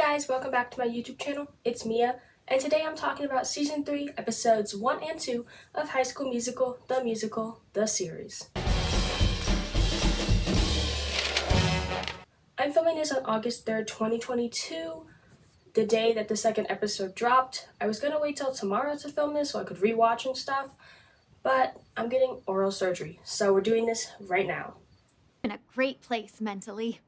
guys, welcome back to my YouTube channel. It's Mia, and today I'm talking about Season 3, Episodes 1 and 2 of High School Musical, the series. I'm filming this on August 3rd, 2022, the day that the second episode dropped. I was gonna wait till tomorrow to film this so I could rewatch and stuff, but I'm getting oral surgery, so we're doing this right now. In a great place mentally.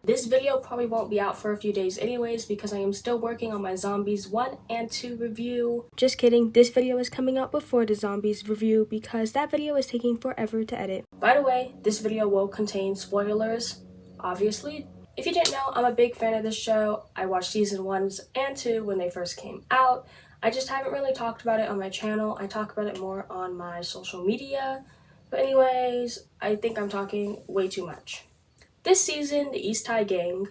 This video probably won't be out for a few days anyways because I am still working on my Zombies 1 and 2 review. Just kidding, this video is coming out before the Zombies review because that video is taking forever to edit. By the way, this video will contain spoilers, obviously. If you didn't know, I'm a big fan of this show. I watched Season 1 and 2 when they first came out. I just haven't really talked about it on my channel. I talk about it more on my social media. But anyways, I think I'm talking way too much. This season, the East High Gang,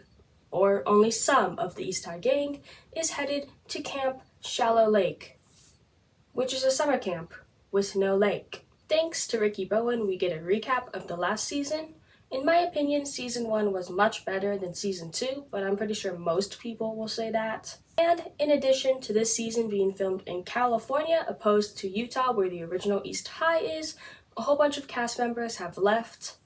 or only some of the East High Gang, is headed to Camp Shallow Lake, which is a summer camp with no lake. Thanks to Ricky Bowen, we get a recap of the last season. In my opinion, Season 1 was much better than Season 2, but I'm pretty sure most people will say that. And in addition to this season being filmed in California, opposed to Utah where the original East High is, a whole bunch of cast members have left.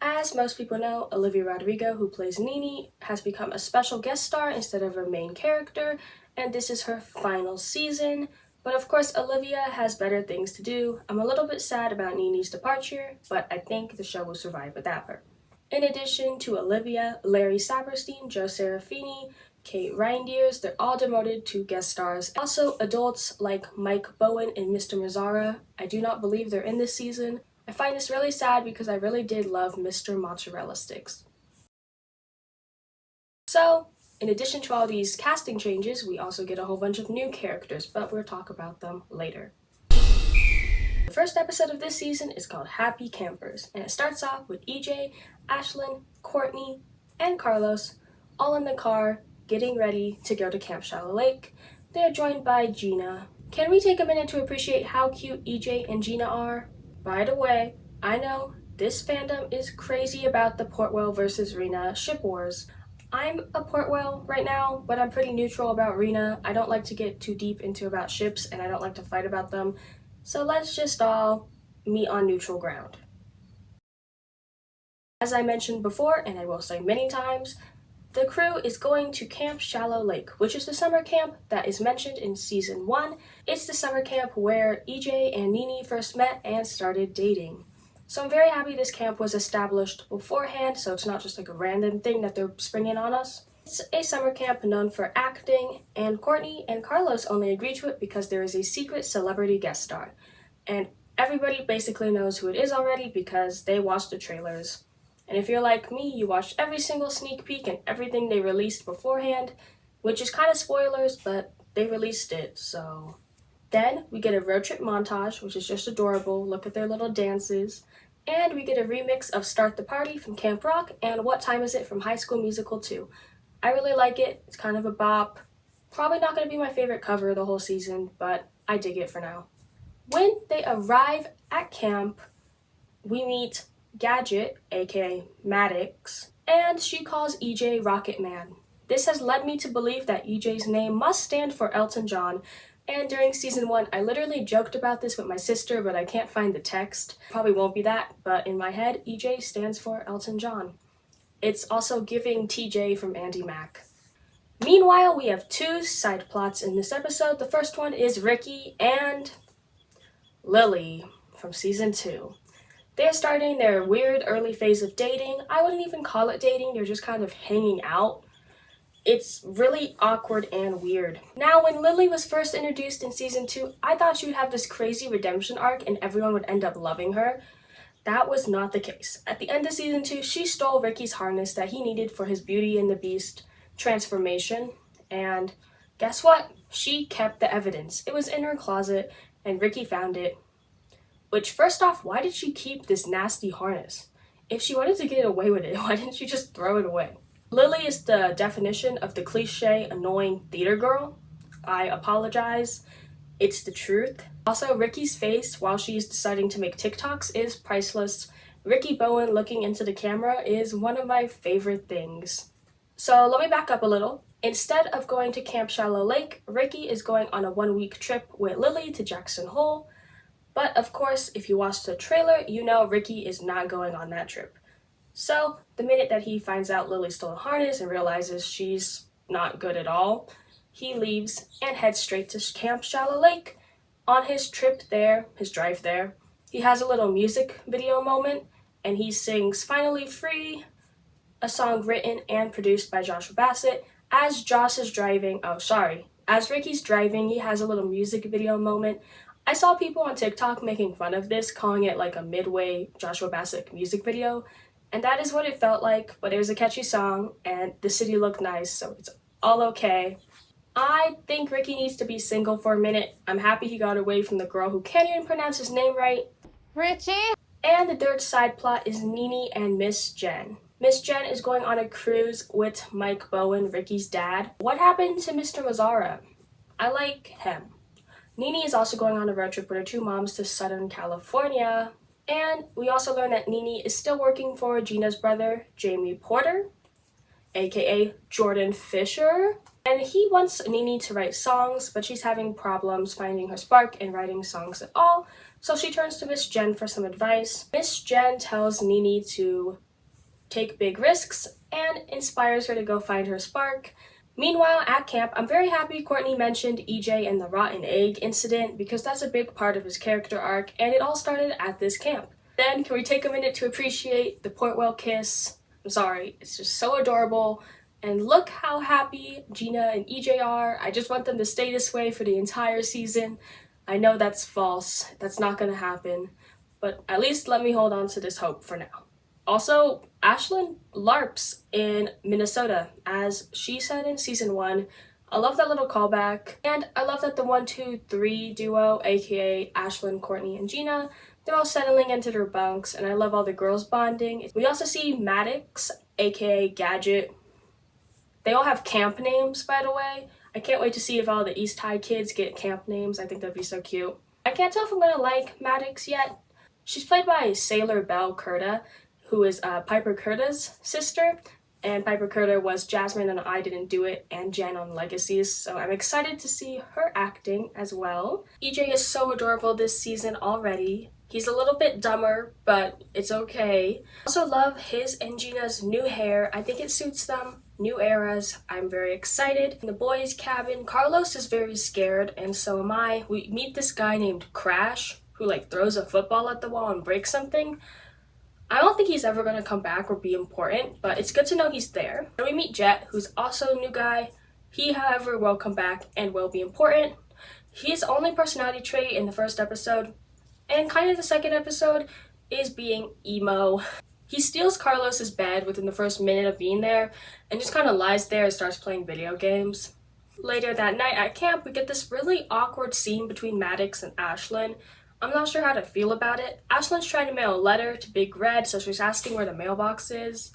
As most people know, Olivia Rodrigo, who plays Nini, has become a special guest star instead of her main character, and this is her final season. But of course, Olivia has better things to do. I'm a little bit sad about Nini's departure, but I think the show will survive without her. In addition to Olivia, Larry Saperstein, Joe Serafini, Kate Reindeers, they're all demoted to guest stars. Also, adults like Mike Bowen and Mr. Mazzara, I do not believe they're in this season. I find this really sad because I really did love Mr. Mozzarella Sticks. So, in addition to all these casting changes, we also get a whole bunch of new characters, but we'll talk about them later. The first episode of this season is called Happy Campers, and it starts off with EJ, Ashlyn, Courtney, and Carlos all in the car getting ready to go to Camp Shallow Lake. They are joined by Gina. Can we take a minute to appreciate how cute EJ and Gina are? By the way, I know this fandom is crazy about the Portwell versus Rena ship wars. I'm a Portwell right now, but I'm pretty neutral about Rena. I don't like to get too deep into about ships and I don't like to fight about them. So let's just all meet on neutral ground. As I mentioned before, and I will say many times, the crew is going to Camp Shallow Lake, which is the summer camp that is mentioned in Season 1. It's the summer camp where EJ and Nini first met and started dating. So I'm very happy this camp was established beforehand, so it's not just like a random thing that they're springing on us. It's a summer camp known for acting, and Courtney and Carlos only agreed to it because there is a secret celebrity guest star. And everybody basically knows who it is already because they watched the trailers. And if you're like me, you watched every single sneak peek and everything they released beforehand, which is kind of spoilers, but they released it, so. Then we get a road trip montage, which is just adorable. Look at their little dances. And we get a remix of Start the Party from Camp Rock and What Time Is It from High School Musical 2. I really like it. It's kind of a bop. Probably not going to be my favorite cover of the whole season, but I dig it for now. When they arrive at camp, we meet Gadget, aka Maddox, and she calls EJ Rocket Man. This has led me to believe that EJ's name must stand for Elton John, and during Season 1 I literally joked about this with my sister, but I can't find the text. Probably won't be that, but in my head, EJ stands for Elton John. It's also giving TJ from Andy Mack. Meanwhile, we have two side plots in this episode. The first one is Ricky and Lily from Season 2. They're starting their weird early phase of dating. I wouldn't even call it dating, they're just kind of hanging out. It's really awkward and weird. Now, when Lily was first introduced in Season 2, I thought she would have this crazy redemption arc and everyone would end up loving her. That was not the case. At the end of Season 2, she stole Ricky's harness that he needed for his Beauty and the Beast transformation. And guess what? She kept the evidence. It was in her closet and Ricky found it. Which, first off, why did she keep this nasty harness? If she wanted to get away with it, why didn't she just throw it away? Lily is the definition of the cliche, annoying theater girl. I apologize. It's the truth. Also, Ricky's face while she's deciding to make TikToks is priceless. Ricky Bowen looking into the camera is one of my favorite things. So let me back up a little. Instead of going to Camp Shallow Lake, Ricky is going on a 1-week trip with Lily to Jackson Hole. But of course, if you watch the trailer, you know Ricky is not going on that trip. So the minute that he finds out Lily stole a harness and realizes she's not good at all, he leaves and heads straight to Camp Shallow Lake. On his trip there, his drive there, he has a little music video moment and he sings Finally Free, a song written and produced by Joshua Bassett. As Ricky's driving, he has a little music video moment. I saw people on TikTok making fun of this, calling it like a midway Joshua Bassett music video, and that is what it felt like, but it was a catchy song, and the city looked nice, so it's all okay. I think Ricky needs to be single for a minute. I'm happy he got away from the girl who can't even pronounce his name right. Richie? And the third side plot is Nene and Miss Jen. Miss Jen is going on a cruise with Mike Bowen, Ricky's dad. What happened to Mr. Mazzara? I like him. Nene is also going on a road trip with her two moms to Southern California. And we also learn that Nene is still working for Gina's brother, Jamie Porter, aka Jordan Fisher. And he wants Nene to write songs, but she's having problems finding her spark in writing songs at all. So she turns to Miss Jen for some advice. Miss Jen tells Nene to take big risks and inspires her to go find her spark. Meanwhile, at camp, I'm very happy Courtney mentioned EJ and the rotten egg incident because that's a big part of his character arc, and it all started at this camp. Then, can we take a minute to appreciate the Portwell kiss? I'm sorry, it's just so adorable. And look how happy Gina and EJ are. I just want them to stay this way for the entire season. I know that's false. That's not gonna happen. But at least let me hold on to this hope for now. Also, Ashlyn LARPs in Minnesota, as she said in season 1. I love that little callback. And I love that the 1, 2, 3 duo, aka Ashlyn, Courtney, and Gina, they're all settling into their bunks, and I love all the girls bonding. We also see Maddox, aka Gadget. They all have camp names, by the way. I can't wait to see if all the East High kids get camp names. I think that'd be so cute. I can't tell if I'm gonna like Maddox yet. She's played by Sailor Belle Curda, who is Piper Curda's sister, and Piper Curda was Jasmine on I Didn't Do It and Jen on Legacies, so I'm excited to see her acting as well. EJ is so adorable this season already. He's a little bit dumber, but it's okay. Also love his and Gina's new hair. I think it suits them. New eras. I'm very excited. In the boys' cabin, Carlos is very scared, and so am I. We meet this guy named Crash, who throws a football at the wall and breaks something. I don't think he's ever going to come back or be important, but it's good to know he's there. Then we meet Jet, who's also a new guy. He, however, will come back and will be important. His only personality trait in the first episode, and kind of the second episode, is being emo. He steals Carlos's bed within the first minute of being there, and just kind of lies there and starts playing video games. Later that night at camp, we get this really awkward scene between Maddox and Ashlyn. I'm not sure how to feel about it. Ashlyn's trying to mail a letter to Big Red, so she's asking where the mailbox is.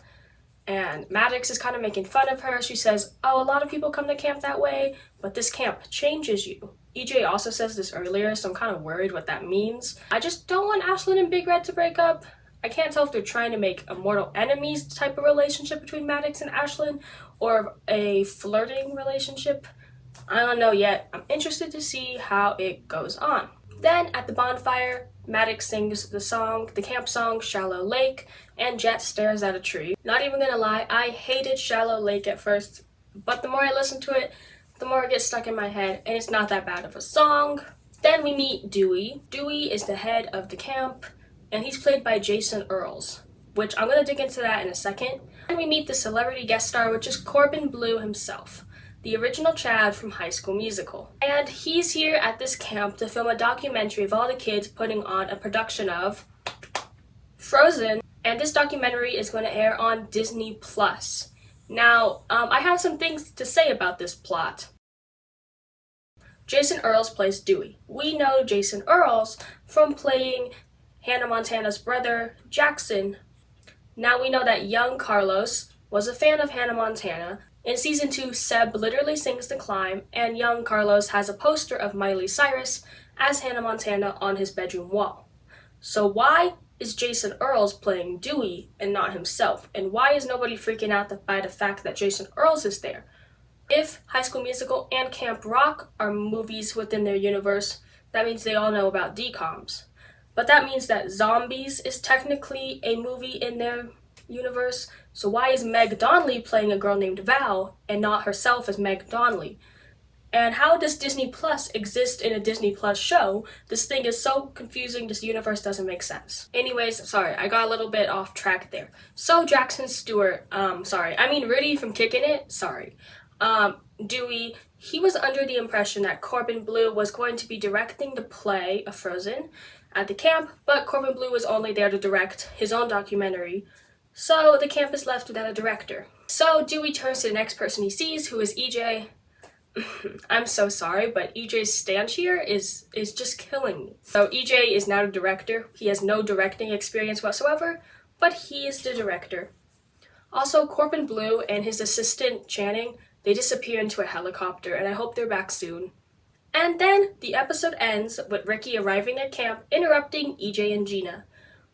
And Maddox is kind of making fun of her. She says, oh, a lot of people come to camp that way, but this camp changes you. EJ also says this earlier, so I'm kind of worried what that means. I just don't want Ashlyn and Big Red to break up. I can't tell if they're trying to make a mortal enemies type of relationship between Maddox and Ashlyn, or a flirting relationship. I don't know yet. I'm interested to see how it goes on. Then, at the bonfire, Maddox sings the camp song, Shallow Lake, and Jet stares at a tree. Not even gonna lie, I hated Shallow Lake at first, but the more I listen to it, the more it gets stuck in my head, and it's not that bad of a song. Then we meet Dewey. Dewey is the head of the camp, and he's played by Jason Earls, which I'm gonna dig into that in a second. And we meet the celebrity guest star, which is Corbin Bleu himself, the original Chad from High School Musical. And he's here at this camp to film a documentary of all the kids putting on a production of Frozen. And this documentary is going to air on Disney+. Now, I have some things to say about this plot. Jason Earls plays Dewey. We know Jason Earls from playing Hannah Montana's brother, Jackson. Now we know that young Carlos was a fan of Hannah Montana. In season 2, Seb literally sings The Climb, and young Carlos has a poster of Miley Cyrus as Hannah Montana on his bedroom wall. So why is Jason Earls playing Dewey and not himself? And why is nobody freaking out by the fact that Jason Earls is there? If High School Musical and Camp Rock are movies within their universe, that means they all know about DCOMs. But that means that Zombies is technically a movie in their universe, so why is Meg Donnelly playing a girl named Val and not herself as Meg Donnelly? And how does Disney Plus exist in a Disney Plus show? This thing is so confusing, this universe doesn't make sense. Anyways, sorry, I got a little bit off track there. So Jackson Stewart, Rudy from Kickin' It, sorry. Dewey, he was under the impression that Corbin Bleu was going to be directing the play of Frozen at the camp, but Corbin Bleu was only there to direct his own documentary, so the camp is left without a director. So Dewey turns to the next person he sees, who is EJ. I'm so sorry, but EJ's stance here is just killing me. So EJ is now the director. He has no directing experience whatsoever, but he is the director. Also, Corbin Bleu and his assistant Channing, they disappear into a helicopter, and I hope they're back soon. And then the episode ends with Ricky arriving at camp, interrupting EJ and Gina.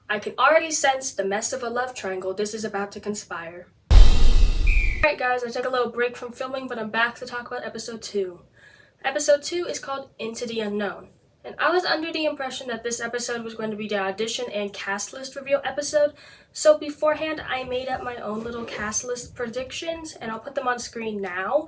I can already sense the mess of a love triangle this is about to conspire. Alright guys, I took a little break from filming, but I'm back to talk about episode 2. Episode 2 is called Into the Unknown. And I was under the impression that this episode was going to be the audition and cast list reveal episode, so beforehand I made up my own little cast list predictions, and I'll put them on screen now.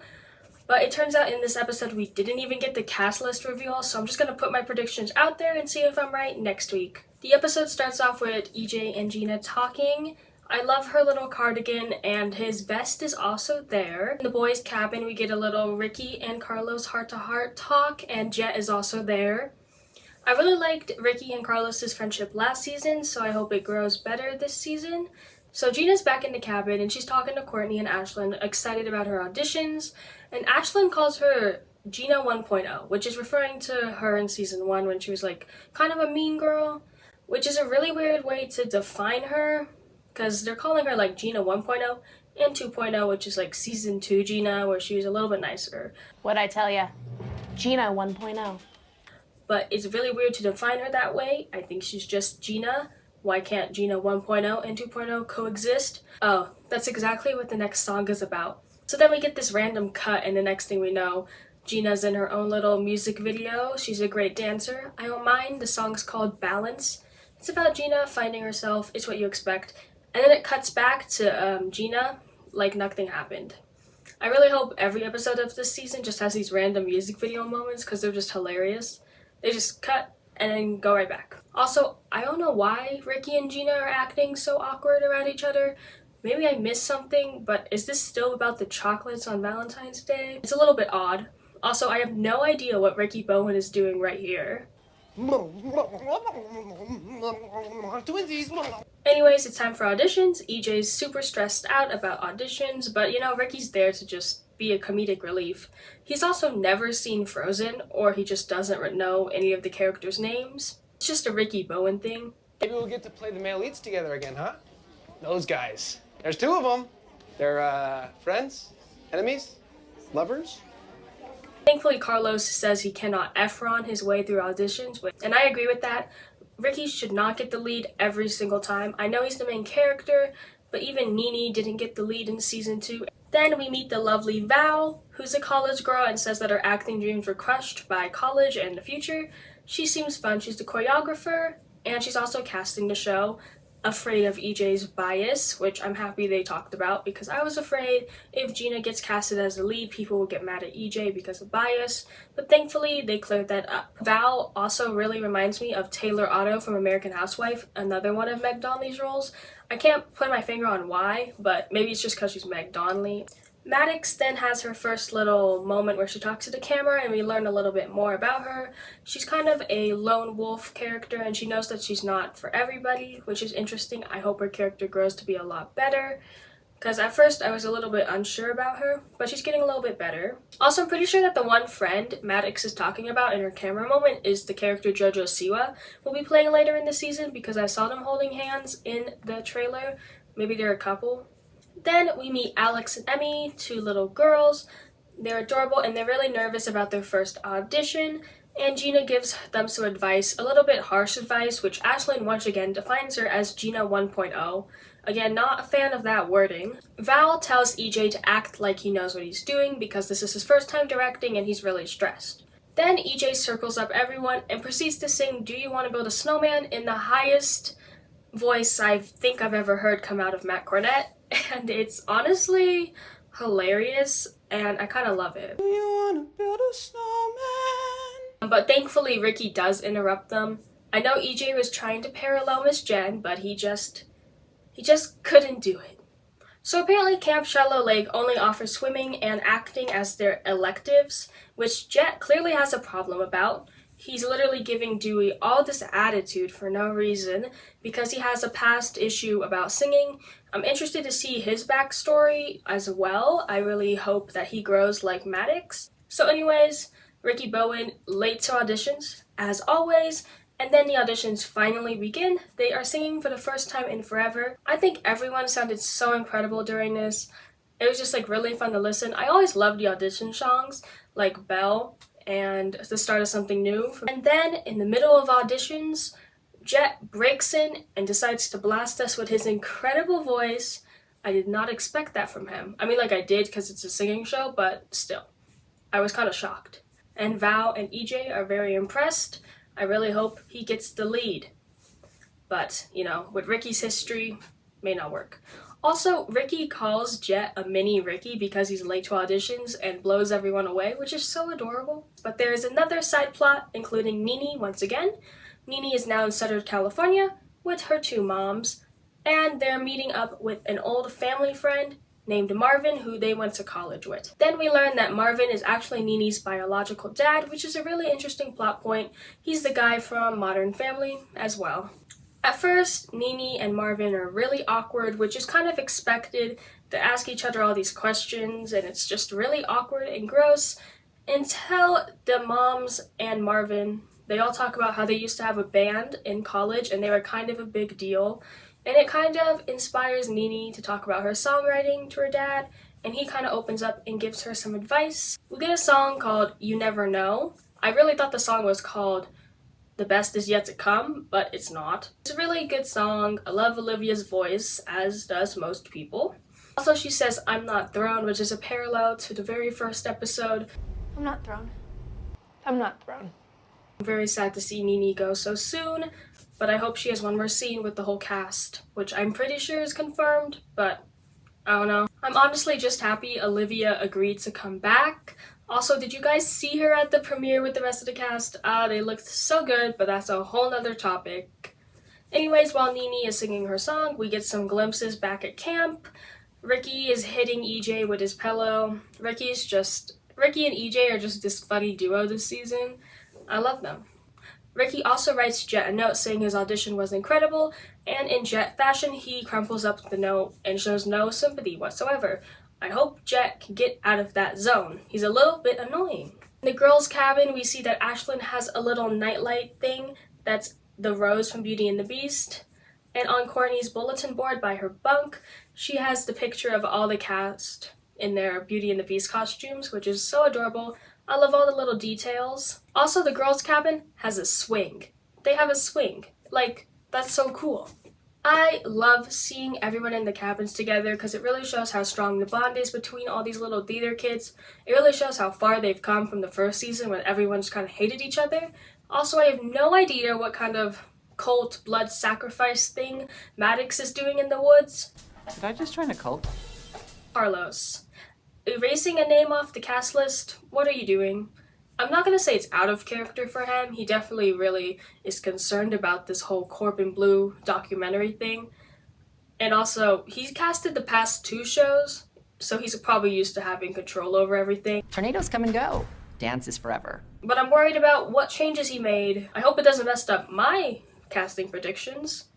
But it turns out in this episode we didn't even get the cast list reveal, so I'm just going to put my predictions out there and see if I'm right next week. The episode starts off with EJ and Gina talking. I love her little cardigan, and his vest is also there. In the boys' cabin, we get a little Ricky and Carlos heart-to-heart talk, and Jet is also there. I really liked Ricky and Carlos's friendship last season, so I hope it grows better this season. So Gina's back in the cabin, and she's talking to Courtney and Ashlyn, excited about her auditions, and Ashlyn calls her Gina 1.0, which is referring to her in season 1 when she was like kind of a mean girl, which is a really weird way to define her, because they're calling her like Gina 1.0 and 2.0, which is like season 2 Gina, where she was a little bit nicer. What'd I tell ya? Gina 1.0. But it's really weird to define her that way. I think she's just Gina. Why can't Gina 1.0 and 2.0 coexist? Oh, that's exactly what the next song is about. So then we get this random cut, and the next thing we know, Gina's in her own little music video. She's a great dancer. I don't mind. The song's called Balance. It's about Gina finding herself. It's what you expect. And then it cuts back to Gina like nothing happened. I really hope every episode of this season just has these random music video moments, because they're just hilarious. They just cut and then go right back. Also, I don't know why Ricky and Gina are acting so awkward around each other. Maybe I missed something, but is this still about the chocolates on Valentine's Day? It's a little bit odd. Also, I have no idea what Ricky Bowen is doing right here. Anyways, it's time for auditions. EJ's super stressed out about auditions, but you know, Ricky's there to just be a comedic relief. He's also never seen Frozen, or he just doesn't know any of the characters' names. It's just a Ricky Bowen thing. Maybe we'll get to play the male leads together again, huh? Those guys. There's 2 of them. They're friends, enemies, lovers. Thankfully, Carlos says he cannot Efron his way through auditions, and I agree with that. Ricky should not get the lead every single time. I know he's the main character, but even Nene didn't get the lead in season 2. Then we meet the lovely Val, who's a college girl and says that her acting dreams were crushed by college and the future. She seems fun. She's the choreographer, and she's also casting the show. Afraid of EJ's bias, which I'm happy they talked about, because I was afraid if Gina gets casted as the lead, people will get mad at EJ because of bias, but thankfully they cleared that up. Val also really reminds me of Taylor Otto from American Housewife, another one of Meg Donnelly's roles. I can't put my finger on why, but maybe it's just because she's Meg Donnelly. Maddox then has her first little moment where she talks to the camera, and we learn a little bit more about her. She's kind of a lone wolf character, and she knows that she's not for everybody, which is interesting. I hope her character grows to be a lot better, because at first I was a little bit unsure about her, but she's getting a little bit better. Also, I'm pretty sure that the one friend Maddox is talking about in her camera moment is the character Jojo Siwa. We'll be playing later in the season, because I saw them holding hands in the trailer. Maybe they're a couple. Then we meet Alex and Emmy, 2 little girls. They're adorable, and they're really nervous about their first audition, and Gina gives them some advice, a little bit harsh advice, which Ashlyn once again defines her as Gina 1.0. Again, not a fan of that wording. Val tells EJ to act like he knows what he's doing because this is his first time directing and he's really stressed. Then EJ circles up everyone and proceeds to sing Do You Want to Build a Snowman in the highest voice I think I've ever heard come out of Matt Cornett, and it's honestly hilarious and I kind of love it. Do you wanna build a snowman? But thankfully Ricky does interrupt them. I know EJ was trying to parallel Miss Jen, but he just couldn't do it. So apparently Camp Shallow Lake only offers swimming and acting as their electives, which Jet clearly has a problem about. He's literally giving Dewey all this attitude for no reason because he has a past issue about singing. I'm interested to see his backstory as well. I really hope that he grows like Maddox. So anyways, Ricky Bowen late to auditions, as always, and then the auditions finally begin. They are singing for the first time in forever. I think everyone sounded so incredible during this. It was just like really fun to listen. I always loved the audition songs, like Belle and The Start of Something New. And then in the middle of auditions, Jet breaks in and decides to blast us with his incredible voice. I did not expect that from him. I mean, like I did because it's a singing show, but still, I was kind of shocked. And Val and EJ are very impressed. I really hope he gets the lead. But, you know, with Ricky's history, may not work. Also, Ricky calls Jet a mini Ricky because he's late to auditions and blows everyone away, which is so adorable. But there is another side plot, including Nene once again. Nene is now in Sutter, California with her two moms, and they're meeting up with an old family friend named Marvin, who they went to college with. Then we learn that Marvin is actually Nene's biological dad, which is a really interesting plot point. He's the guy from Modern Family as well. At first, Nene and Marvin are really awkward, which is kind of expected. They ask each other all these questions, and it's just really awkward and gross until the moms and Marvin, they all talk about how they used to have a band in college and they were kind of a big deal. And it kind of inspires Nene to talk about her songwriting to her dad, and he kind of opens up and gives her some advice. We get a song called You Never Know. I really thought the song was called The Best Is Yet to Come, but it's not. It's a really good song. I love Olivia's voice, as does most people. Also, she says, I'm not thrown, which is a parallel to the very first episode. I'm not thrown. I'm not thrown. I'm very sad to see Nene go so soon, but I hope she has one more scene with the whole cast, which I'm pretty sure is confirmed, but I don't know. I'm honestly just happy Olivia agreed to come back. Also, did you guys see her at the premiere with the rest of the cast? They looked so good, but that's a whole nother topic. Anyways, while Nene is singing her song, we get some glimpses back at camp. Ricky is hitting EJ with his pillow. Ricky and EJ are just this funny duo this season. I love them. Ricky also writes Jet a note saying his audition was incredible, and in Jet fashion, he crumples up the note and shows no sympathy whatsoever. I hope Jet can get out of that zone. He's a little bit annoying. In the girls' cabin, we see that Ashlyn has a little nightlight thing that's the rose from Beauty and the Beast. And on Courtney's bulletin board by her bunk, she has the picture of all the cast in their Beauty and the Beast costumes, which is so adorable. I love all the little details. Also, the girls' cabin has a swing. They have a swing. Like, that's so cool. I love seeing everyone in the cabins together because it really shows how strong the bond is between all these little theater kids. It really shows how far they've come from the first season when everyone just kind of hated each other. Also, I have no idea what kind of cult blood sacrifice thing Maddox is doing in the woods. Did I just join a cult? Carlos. Erasing a name off the cast list? What are you doing? I'm not gonna say it's out of character for him. He definitely really is concerned about this whole Corbin Blue documentary thing. And also, he's casted the past 2 shows, so he's probably used to having control over everything. Tornadoes come and go. Dance is forever. But I'm worried about what changes he made. I hope it doesn't mess up my casting predictions.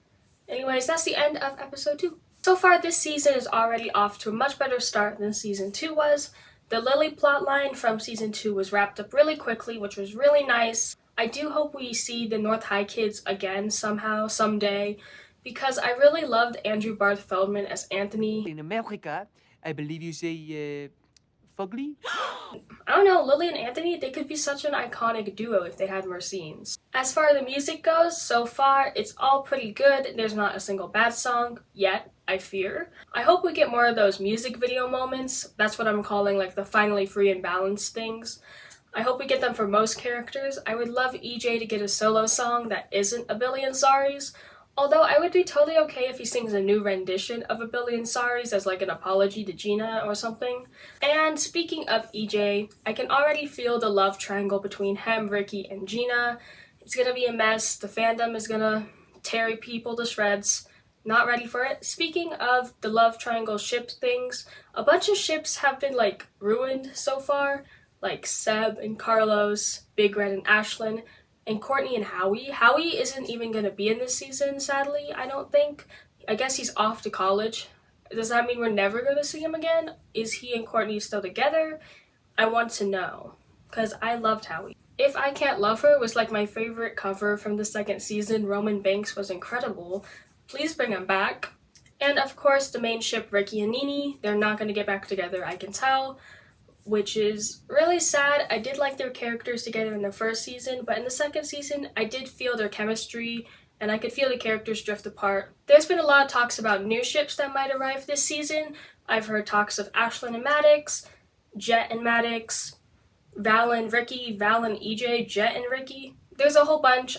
Anyways, that's the end of episode 2. So far, this season is already off to a much better start than season 2 was. The Lily plotline from season 2 was wrapped up really quickly, which was really nice. I do hope we see the North High kids again somehow, someday, because I really loved Andrew Barth Feldman as Anthony. In America, I believe you say, fugly? I don't know, Lily and Anthony, they could be such an iconic duo if they had more scenes. As far as the music goes, so far, it's all pretty good. There's not a single bad song yet. I fear. I hope we get more of those music video moments. That's what I'm calling like the finally free and balanced things. I hope we get them for most characters. I would love EJ to get a solo song that isn't A Billion Sorries. Although I would be totally okay if he sings a new rendition of A Billion Sorries as like an apology to Gina or something. And speaking of EJ, I can already feel the love triangle between him, Ricky, and Gina. It's gonna be a mess. The fandom is gonna tear people to shreds. Not ready for it. Speaking of the love triangle ship things, a bunch of ships have been like ruined so far. Like Seb and Carlos, Big Red and Ashlyn, and Courtney and Howie. Howie isn't even going to be in this season, sadly, I don't think. I guess he's off to college. Does that mean we're never going to see him again? Is he and Courtney still together? I want to know, because I loved Howie. If I Can't Love Her was like my favorite cover from the second season. Roman Banks was incredible. Please bring him back. And of course, the main ship, Ricky and Nene, they're not going to get back together, I can tell. Which is really sad. I did like their characters together in the first season, but in the second season, I did feel their chemistry, and I could feel the characters drift apart. There's been a lot of talks about new ships that might arrive this season. I've heard talks of Ashlyn and Maddox, Jet and Maddox, Val and Ricky, Val and EJ, Jet and Ricky. There's a whole bunch,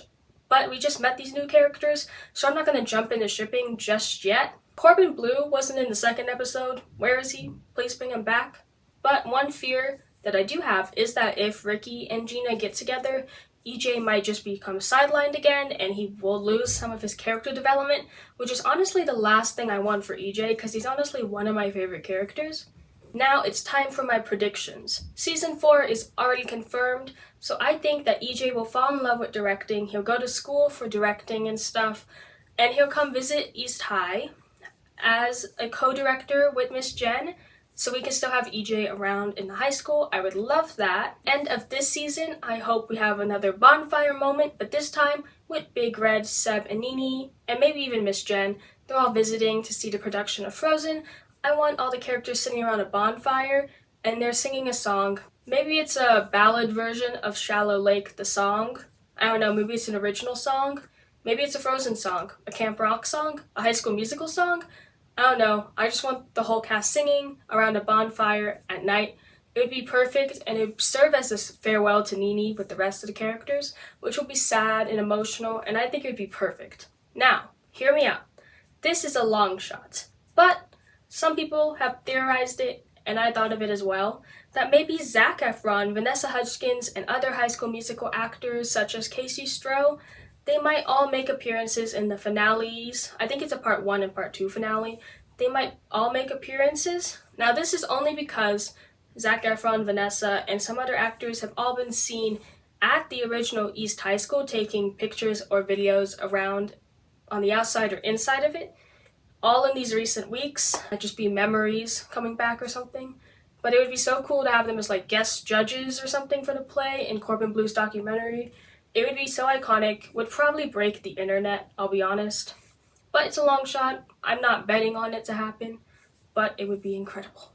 but we just met these new characters, so I'm not going to jump into shipping just yet. Corbin Blue wasn't in the second episode. Where is he? Please bring him back. But one fear that I do have is that if Ricky and Gina get together, EJ might just become sidelined again and he will lose some of his character development, which is honestly the last thing I want for EJ because he's honestly one of my favorite characters. Now it's time for my predictions. Season 4 is already confirmed, so I think that EJ will fall in love with directing. He'll go to school for directing and stuff, and he'll come visit East High as a co-director with Miss Jen. So we can still have EJ around in the high school. I would love that. End of this season, I hope we have another bonfire moment, but this time with Big Red, Seb, and Nene, and maybe even Miss Jen. They're all visiting to see the production of Frozen. I want all the characters sitting around a bonfire, and they're singing a song. Maybe it's a ballad version of Shallow Lake, the song. I don't know, maybe it's an original song. Maybe it's a Frozen song, a Camp Rock song, a High School Musical song. I don't know, I just want the whole cast singing around a bonfire at night. It would be perfect, and it would serve as a farewell to Nene with the rest of the characters, which will be sad and emotional, and I think it would be perfect. Now, hear me out. This is a long shot, but some people have theorized it, and I thought of it as well, that maybe Zac Efron, Vanessa Hudgens, and other High School Musical actors such as Casey Stroh, they might all make appearances in the finales. I think it's a part 1 and part 2 finale. They might all make appearances. Now this is only because Zac Efron, Vanessa, and some other actors have all been seen at the original East High School taking pictures or videos around on the outside or inside of it. All in these recent weeks. Might just be memories coming back or something. But it would be so cool to have them as like guest judges or something for the play in Corbin Blue's documentary. It would be so iconic, would probably break the internet, I'll be honest. But it's a long shot. I'm not betting on it to happen, but it would be incredible.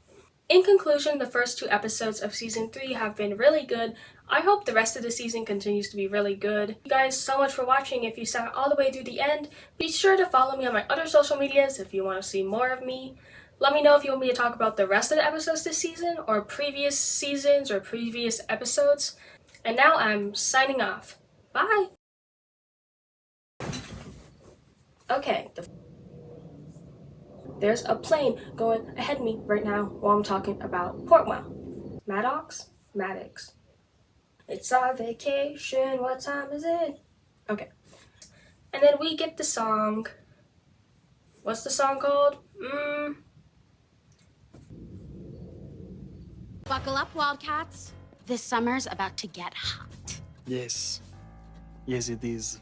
In conclusion, the first 2 episodes of Season 3 have been really good. I hope the rest of the season continues to be really good. Thank you guys so much for watching. If you sat all the way through the end, be sure to follow me on my other social medias if you want to see more of me. Let me know if you want me to talk about the rest of the episodes this season, or previous seasons, or previous episodes. And now I'm signing off. Bye! Okay, there's a plane going ahead of me right now while I'm talking about Portwell. Maddox? Maddox. It's our vacation, what time is it? Okay. And then we get the song. What's the song called? Buckle up, Wildcats. This summer's about to get hot. Yes. Yes, it is.